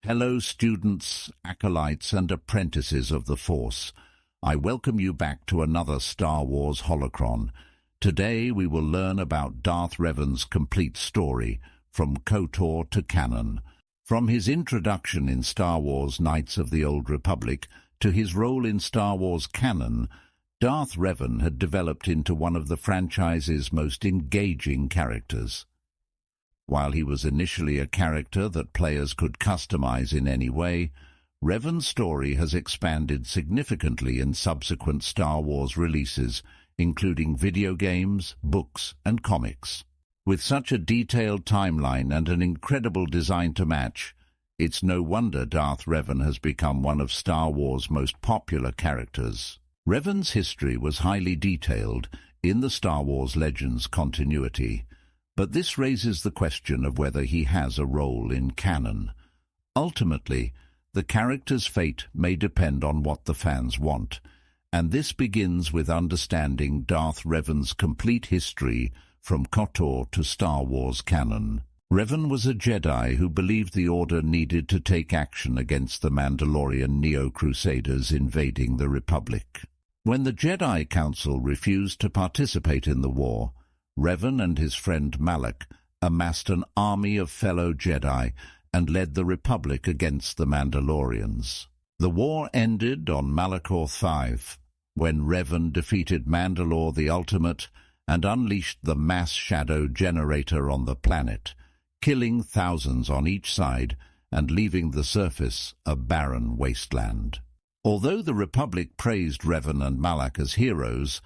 Hello students, acolytes and apprentices of the Force. I welcome you back to another Star Wars holocron. Today we will learn about Darth Revan's complete story, from KOTOR to canon. From his introduction in Star Wars Knights of the Old Republic to his role in Star Wars canon, Darth Revan had developed into one of the franchise's most engaging characters. While he was initially a character that players could customize in any way, Revan's story has expanded significantly in subsequent Star Wars releases, including video games, books, and comics. With such a detailed timeline and an incredible design to match, it's no wonder Darth Revan has become one of Star Wars' most popular characters. Revan's history was highly detailed in the Star Wars Legends continuity, but this raises the question of whether he has a role in canon. Ultimately, the character's fate may depend on what the fans want, and this begins with understanding Darth Revan's complete history from KOTOR to Star Wars canon. Revan was a Jedi who believed the Order needed to take action against the Mandalorian Neo-Crusaders invading the Republic. When the Jedi Council refused to participate in the war, Revan and his friend Malak amassed an army of fellow Jedi and led the Republic against the Mandalorians. The war ended on Malachor V, when Revan defeated Mandalore the Ultimate and unleashed the mass shadow generator on the planet, killing thousands on each side and leaving the surface a barren wasteland. Although the Republic praised Revan and Malak as heroes,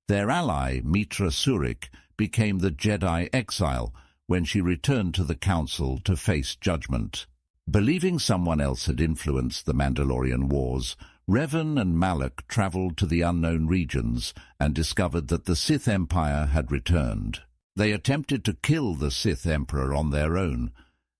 their ally, Meetra Surik, became the Jedi exile when she returned to the Council to face judgment. Believing someone else had influenced the Mandalorian Wars, Revan and Malak traveled to the unknown regions and discovered that the Sith Empire had returned. They attempted to kill the Sith Emperor on their own,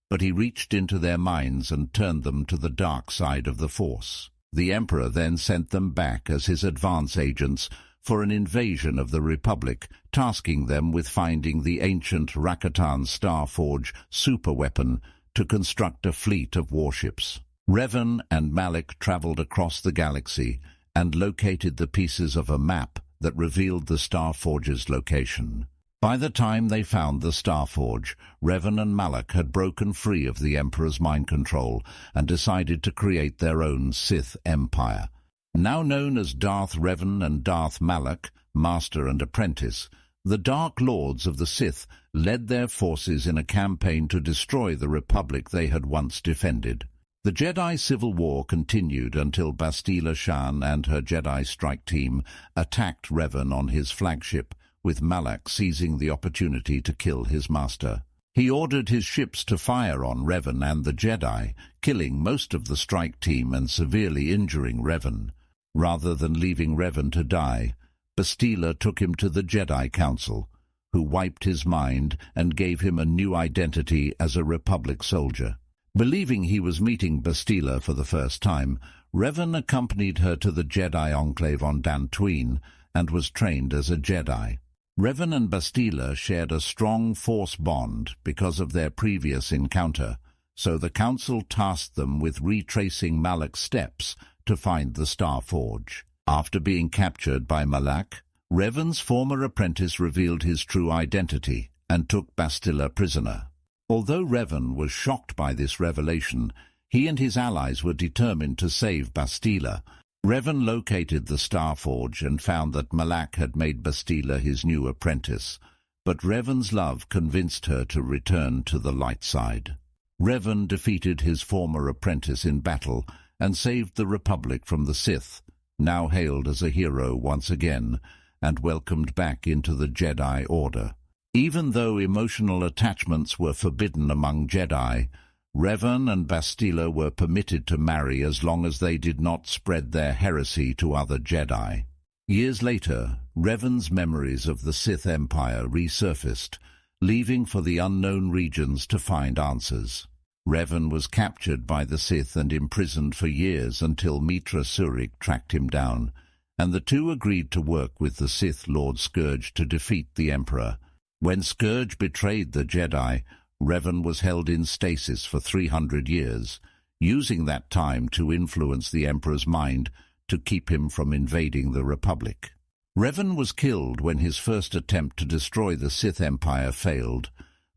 but he reached into their minds and turned them to the dark side of the Force. The Emperor then sent them back as his advance agents for an invasion of the Republic, tasking them with finding the ancient Rakatan Starforge superweapon to construct a fleet of warships. Revan and Malak traveled across the galaxy and located the pieces of a map that revealed the Starforge's location. By the time they found the Starforge, Revan and Malak had broken free of the Emperor's mind control and decided to create their own Sith Empire. Now known as Darth Revan and Darth Malak, master and apprentice, the Dark Lords of the Sith led their forces in a campaign to destroy the Republic they had once defended. The Jedi Civil War continued until Bastila Shan and her Jedi strike team attacked Revan on his flagship, with Malak seizing the opportunity to kill his master. He ordered his ships to fire on Revan and the Jedi, killing most of the strike team and severely injuring Revan. Rather than leaving Revan to die, Bastila took him to the Jedi Council, who wiped his mind and gave him a new identity as a Republic soldier. Believing he was meeting Bastila for the first time, Revan accompanied her to the Jedi Enclave on Dantooine and was trained as a Jedi. Revan and Bastila shared a strong Force bond because of their previous encounter, so the Council tasked them with retracing Malak's steps to find the Starforge. After being captured by Malak, Revan's former apprentice revealed his true identity and took Bastila prisoner. Although Revan was shocked by this revelation, he and his allies were determined to save Bastila. Revan located the Starforge and found that Malak had made Bastila his new apprentice, but Revan's love convinced her to return to the light side. Revan defeated his former apprentice in battle and saved the Republic from the Sith, now hailed as a hero once again, and welcomed back into the Jedi Order. Even though emotional attachments were forbidden among Jedi, Revan and Bastila were permitted to marry as long as they did not spread their heresy to other Jedi. Years later, Revan's memories of the Sith Empire resurfaced, leaving for the unknown regions to find answers. Revan was captured by the Sith and imprisoned for years until Meetra Surik tracked him down, and the two agreed to work with the Sith Lord Scourge to defeat the Emperor. When Scourge betrayed the Jedi, Revan was held in stasis for 300 years, using that time to influence the Emperor's mind to keep him from invading the Republic. Revan was killed when his first attempt to destroy the Sith Empire failed,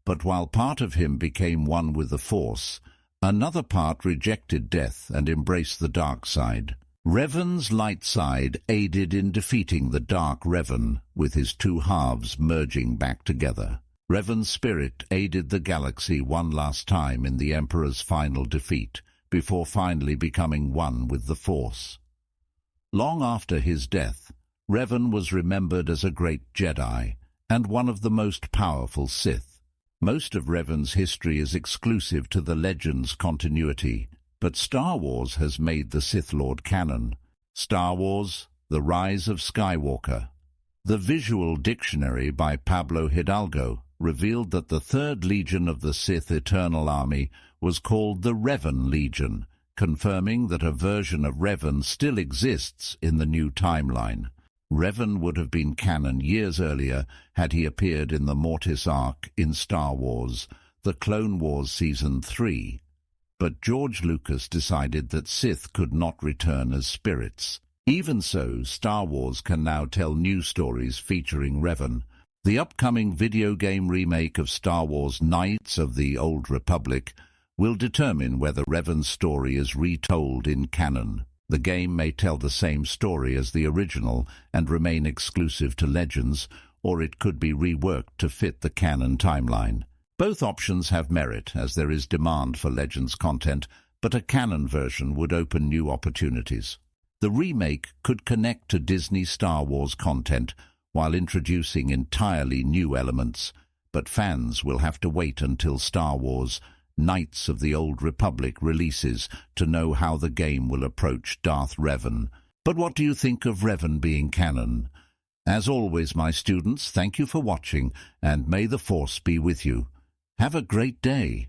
but while part of him became one with the Force, another part rejected death and embraced the dark side. Revan's light side aided in defeating the Dark Revan, with his two halves merging back together. Revan's spirit aided the galaxy one last time in the Emperor's final defeat, before finally becoming one with the Force. Long after his death, Revan was remembered as a great Jedi, and one of the most powerful Sith. Most of Revan's history is exclusive to the Legends continuity, but Star Wars has made the Sith Lord canon. Star Wars: The Rise of Skywalker. The Visual Dictionary by Pablo Hidalgo revealed that the Third Legion of the Sith Eternal Army was called the Revan Legion, confirming that a version of Revan still exists in the new timeline. Revan would have been canon years earlier had he appeared in the Mortis arc in Star Wars, The Clone Wars Season 3. But George Lucas decided that Sith could not return as spirits. Even so, Star Wars can now tell new stories featuring Revan. The upcoming video game remake of Star Wars Knights of the Old Republic will determine whether Revan's story is retold in canon. The game may tell the same story as the original and remain exclusive to Legends, or it could be reworked to fit the canon timeline. Both options have merit, as there is demand for Legends content, but a canon version would open new opportunities. The remake could connect to Disney Star Wars content while introducing entirely new elements, but fans will have to wait until Star Wars Knights of the Old Republic releases to know how the game will approach Darth Revan. But what do you think of Revan being canon? As always, my students, thank you for watching, and may the Force be with you. Have a great day.